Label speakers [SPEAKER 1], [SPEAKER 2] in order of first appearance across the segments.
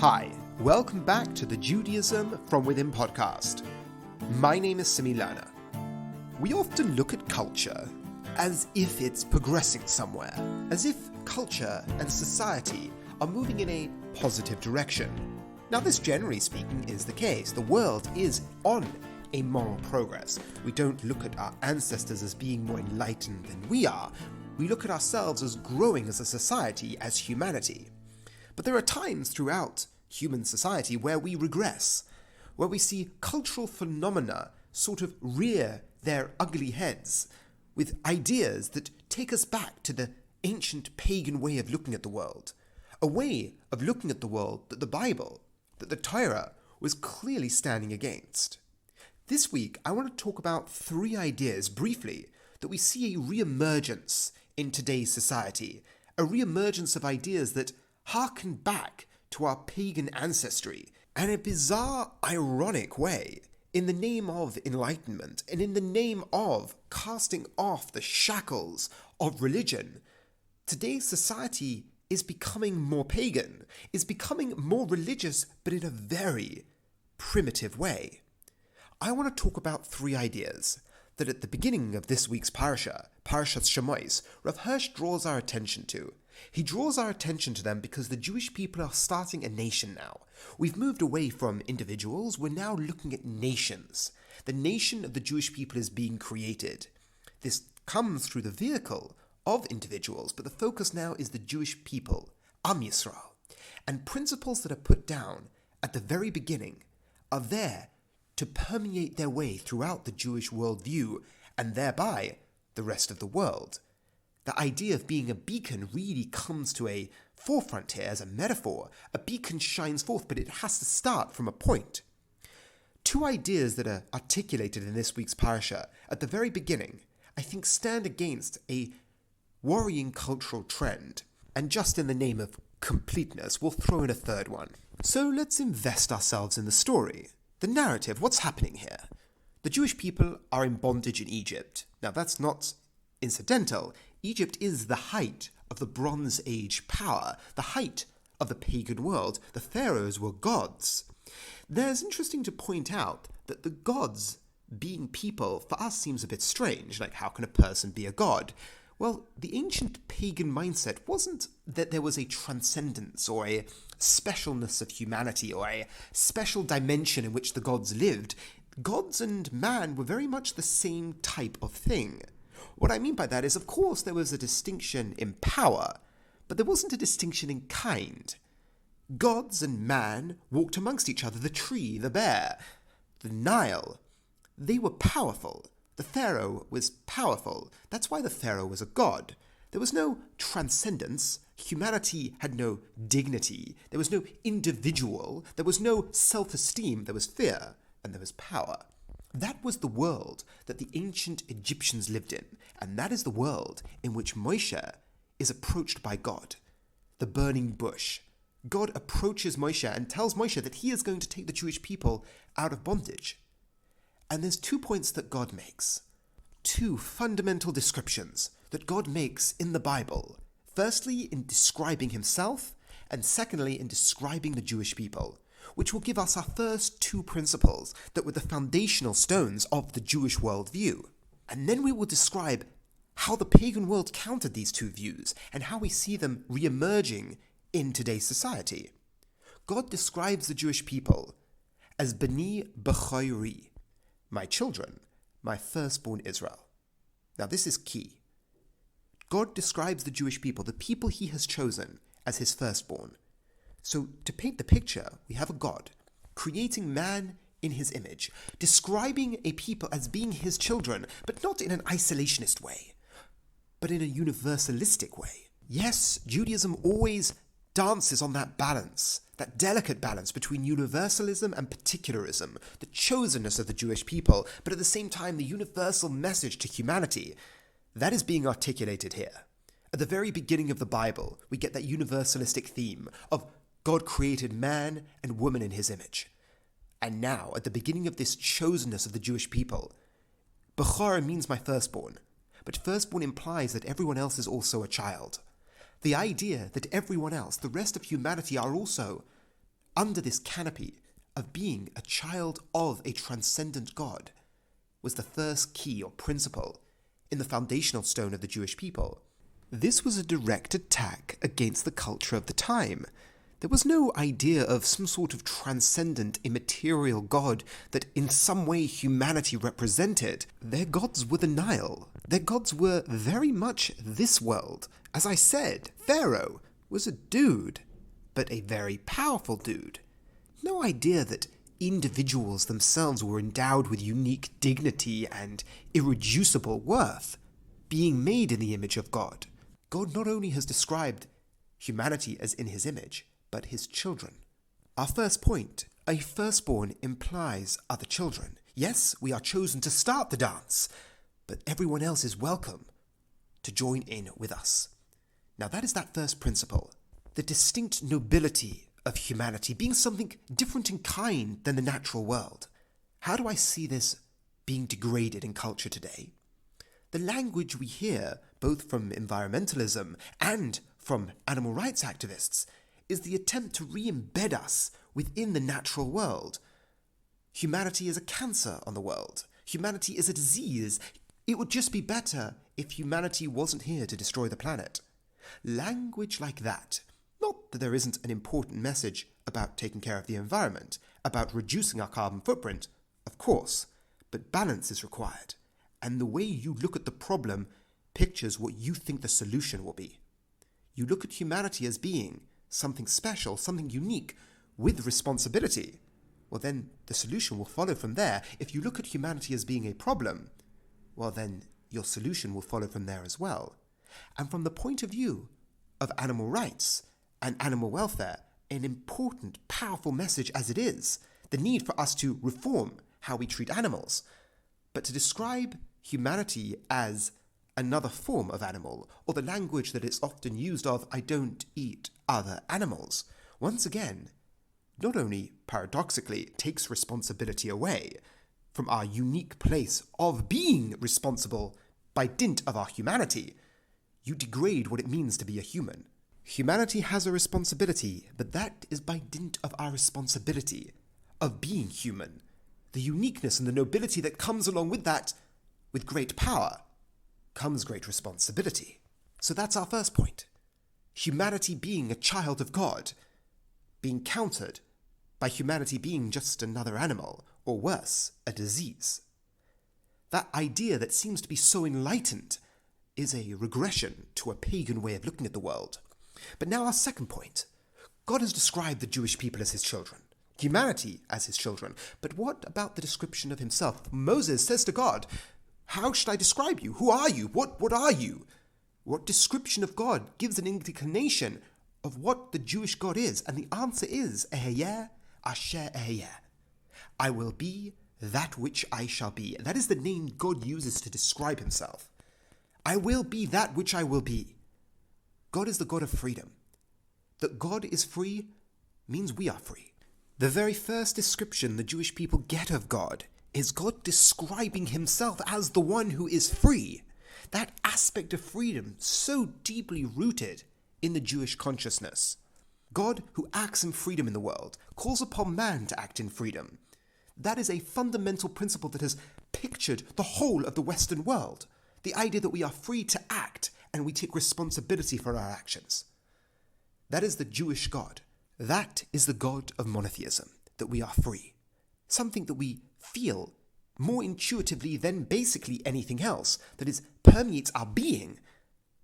[SPEAKER 1] Hi, welcome back to the Judaism from Within podcast. My name is Simi Lana. We often look at culture as if it's progressing somewhere, as if culture and society are moving in a positive direction. Now, this generally speaking is the case. The world is on a moral progress. We don't look at our ancestors as being more enlightened than we are. We look at ourselves as growing as a society, as humanity. But there are times throughout human society where we regress, where we see cultural phenomena sort of rear their ugly heads with ideas that take us back to the ancient pagan way of looking at the world, a way of looking at the world that the Bible, that the Torah was clearly standing against. This week, I want to talk about three ideas briefly that we see a re-emergence in today's society, a re-emergence of ideas that harken back to our pagan ancestry, and in a bizarre, ironic way, in the name of enlightenment and in the name of casting off the shackles of religion. Today's society is becoming more pagan, is becoming more religious, but in a very primitive way. I want to talk about three ideas that at the beginning of this week's Parasha, Parashat Shemot, Rav Hirsch draws our attention to. He draws our attention to them because the Jewish people are starting a nation now. We've moved away from individuals, we're now looking at nations. The nation of the Jewish people is being created. This comes through the vehicle of individuals, but the focus now is the Jewish people, Am Yisrael. And principles that are put down at the very beginning are there to permeate their way throughout the Jewish worldview and thereby the rest of the world. The idea of being a beacon really comes to a forefront here as a metaphor. A beacon shines forth, but it has to start from a point. Two ideas that are articulated in this week's parasha at the very beginning, I think, stand against a worrying cultural trend. And just in the name of completeness, we'll throw in a third one. So let's invest ourselves in the story. The narrative, what's happening here? The Jewish people are in bondage in Egypt. Now, that's not incidental. Egypt is the height of the Bronze Age power, the height of the pagan world. The pharaohs were gods. There's interesting to point out that the gods being people, for us, seems a bit strange. Like, how can a person be a god? Well, the ancient pagan mindset wasn't that there was a transcendence or a specialness of humanity or a special dimension in which the gods lived. Gods and man were very much the same type of thing. What I mean by that is, of course, there was a distinction in power, but there wasn't a distinction in kind. Gods and man walked amongst each other. The tree, the bear, the Nile, they were powerful. The pharaoh was powerful. That's why the pharaoh was a god. There was no transcendence. Humanity had no dignity. There was no individual. There was no self-esteem. There was fear and there was power. That was the world that the ancient Egyptians lived in, and that is the world in which Moshe is approached by God. The burning bush. God approaches Moshe and tells Moshe that he is going to take the Jewish people out of bondage. And there's 2 points that God makes. 2 fundamental descriptions that God makes in the Bible. Firstly, in describing himself, and secondly, in describing the Jewish people, which will give us our first 2 principles that were the foundational stones of the Jewish worldview. And then we will describe how the pagan world countered these 2 views and how we see them re-emerging in today's society. God describes the Jewish people as B'ni B'chayri, my children, my firstborn Israel. Now this is key. God describes the Jewish people, the people he has chosen, as his firstborn. So to paint the picture, we have a God creating man in his image, describing a people as being his children, but not in an isolationist way, but in a universalistic way. Yes, Judaism always dances on that balance, that delicate balance between universalism and particularism, the chosenness of the Jewish people, but at the same time the universal message to humanity. That is being articulated here. At the very beginning of the Bible, we get that universalistic theme of God created man and woman in his image. And now, at the beginning of this chosenness of the Jewish people, Bechor means my firstborn, but firstborn implies that everyone else is also a child. The idea that everyone else, the rest of humanity, are also under this canopy of being a child of a transcendent God, was the first key or principle in the foundational stone of the Jewish people. This was a direct attack against the culture of the time. There was no idea of some sort of transcendent, immaterial God that in some way humanity represented. Their gods were the Nile. Their gods were very much this world. As I said, Pharaoh was a dude, but a very powerful dude. No idea that individuals themselves were endowed with unique dignity and irreducible worth, being made in the image of God. God not only has described humanity as in his image, but his children. Our first point, a firstborn implies other children. Yes, we are chosen to start the dance, but everyone else is welcome to join in with us. Now that is that first principle, the distinct nobility of humanity being something different in kind than the natural world. How do I see this being degraded in culture today? The language we hear, both from environmentalism and from animal rights activists, is the attempt to re-embed us within the natural world. Humanity is a cancer on the world. Humanity is a disease. It would just be better if humanity wasn't here to destroy the planet. Language like that, not that there isn't an important message about taking care of the environment, about reducing our carbon footprint, of course, but balance is required. And the way you look at the problem pictures what you think the solution will be. You look at humanity as being something special, something unique, with responsibility. Well, then the solution will follow from there. If you look at humanity as being a problem, well, then your solution will follow from there as well. And from the point of view of animal rights and animal welfare, an important, powerful message as it is, the need for us to reform how we treat animals. But to describe humanity as another form of animal, or the language that it's often used of, I don't eat other animals, once again, not only paradoxically takes responsibility away from our unique place of being responsible by dint of our humanity, you degrade what it means to be a human. Humanity has a responsibility, but that is by dint of our responsibility of being human. The uniqueness and the nobility that comes along with that, with great power, comes great responsibility. So that's our first point. Humanity being a child of God, being countered by humanity being just another animal, or worse, a disease. That idea that seems to be so enlightened is a regression to a pagan way of looking at the world. But now our second point. God has described the Jewish people as his children, humanity as his children. But what about the description of himself? Moses says to God, how should I describe you? Who are you? What are you? What description of God gives an inclination of what the Jewish God is? And the answer is, Eheyeh Asher Eheyeh. I will be that which I shall be. That is the name God uses to describe himself. I will be that which I will be. God is the God of freedom. That God is free means we are free. The very first description the Jewish people get of God is God describing himself as the one who is free. That aspect of freedom so deeply rooted in the Jewish consciousness. God, who acts in freedom in the world, calls upon man to act in freedom. That is a fundamental principle that has pictured the whole of the Western world. The idea that we are free to act and we take responsibility for our actions. That is the Jewish God. That is the God of monotheism, that we are free. Something that we feel more intuitively than basically anything else, that permeates our being.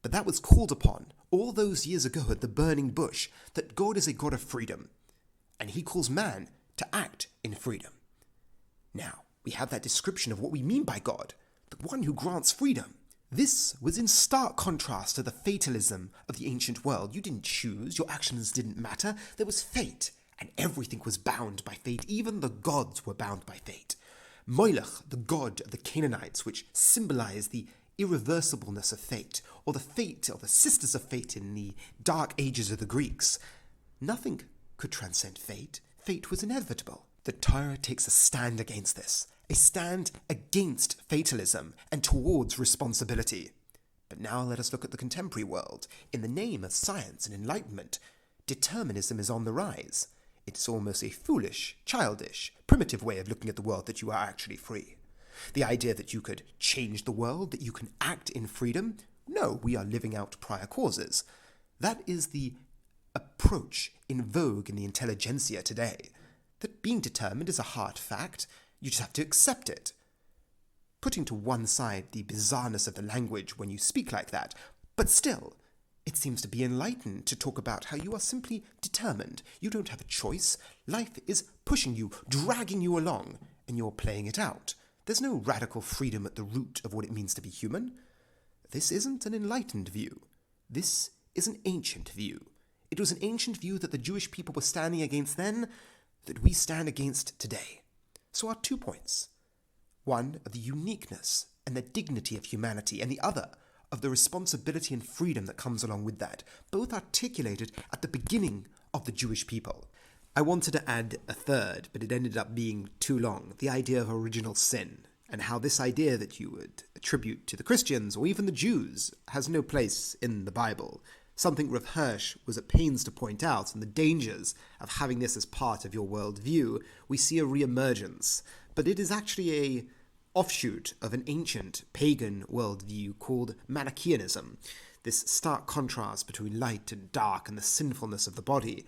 [SPEAKER 1] But that was called upon all those years ago at the burning bush, that God is a God of freedom, and he calls man to act in freedom. Now, we have that description of what we mean by God, the one who grants freedom. This was in stark contrast to the fatalism of the ancient world. You didn't choose, your actions didn't matter, there was fate, and everything was bound by fate. Even the gods were bound by fate. Moilech, the god of the Canaanites, which symbolized the irreversibleness of fate, or the fate of the sisters of fate in the dark ages of the Greeks. Nothing could transcend fate. Fate was inevitable. The Torah takes a stand against this, a stand against fatalism and towards responsibility. But now let us look at the contemporary world. In the name of science and enlightenment, determinism is on the rise. It's almost a foolish, childish, primitive way of looking at the world that you are actually free. The idea that you could change the world, that you can act in freedom, no, we are living out prior causes. That is the approach in vogue in the intelligentsia today. That being determined is a hard fact, you just have to accept it. Putting to one side the bizarreness of the language when you speak like that, but still, it seems to be enlightened to talk about how you are simply determined. You don't have a choice. Life is pushing you, dragging you along, and you're playing it out. There's no radical freedom at the root of what it means to be human. This isn't an enlightened view. This is an ancient view. It was an ancient view that the Jewish people were standing against then, that we stand against today. So our 2 points. One, of the uniqueness and the dignity of humanity, and the other, of the responsibility and freedom that comes along with that, both articulated at the beginning of the Jewish people. I wanted to add a third, but it ended up being too long, the idea of original sin, and how this idea that you would attribute to the Christians or even the Jews has no place in the Bible. Something Rav Hirsch was at pains to point out, and the dangers of having this as part of your worldview. We see a re-emergence, but it is actually a offshoot of an ancient pagan worldview called Manichaeanism, this stark contrast between light and dark and the sinfulness of the body.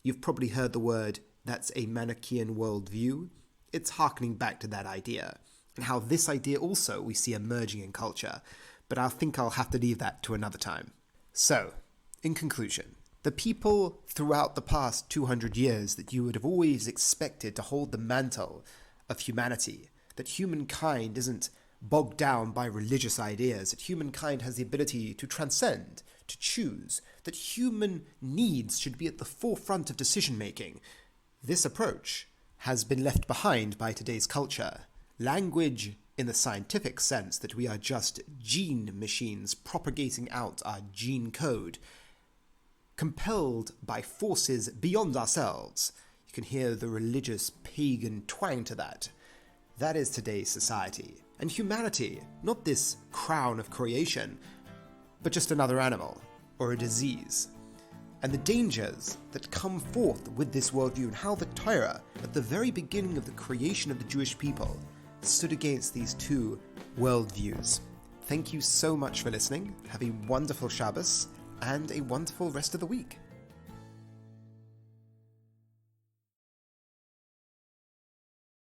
[SPEAKER 1] You've probably heard the word, that's a Manichaean worldview. It's harkening back to that idea, and how this idea also we see emerging in culture, but I think I'll have to leave that to another time. So, in conclusion, the people throughout the past 200 years that you would have always expected to hold the mantle of humanity, that humankind isn't bogged down by religious ideas, that humankind has the ability to transcend, to choose, that human needs should be at the forefront of decision-making. This approach has been left behind by today's culture. Language in the scientific sense that we are just gene machines propagating out our gene code, compelled by forces beyond ourselves. You can hear the religious pagan twang to that. That is today's society. And humanity, not this crown of creation, but just another animal, or a disease. And the dangers that come forth with this worldview, and how the Torah, at the very beginning of the creation of the Jewish people, stood against these two worldviews. Thank you so much for listening. Have a wonderful Shabbos, and a wonderful rest of the week.